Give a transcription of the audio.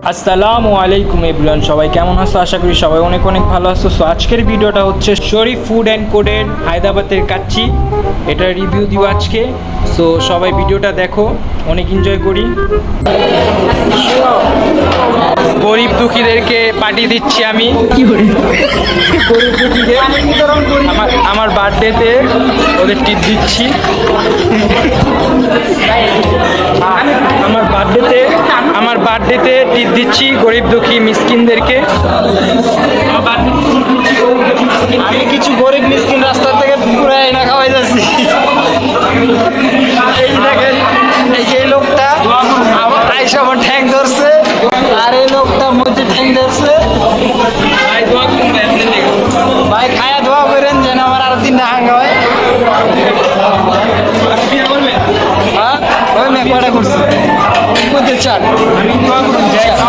আসসালামু আলাইকুম এভরিওয়ান, সবাই কেমন আছো? আশা করি সবাই অনেক অনেক ভালো আছো। সো আজকের ভিডিওটা হচ্ছে শরীফ ফুড অ্যান্ড কোডের হায়দ্রাবাদের কাচ্চি, এটা রিভিউ দিব আজকে। সো সবাই ভিডিওটা দেখো, অনেক এনজয় করি। গরিব দুঃখীদেরকে পাঠিয়ে দিচ্ছি আমি, গরিব দুঃখীদের আমার বার্থডেতে ওদের টিপ দিচ্ছি। আমার বার্থডেতে টিপ দিচ্ছি গরিব দুঃখী মিসকিনদেরকে। আমি কিছু গরিব মিসকিন রাস্তা থেকে পুরো এনে খাওয়াই যাচ্ছি। এই দেখেন, এই যে লোকটা আমার আইসা আমার ঠ্যাং ধরছে।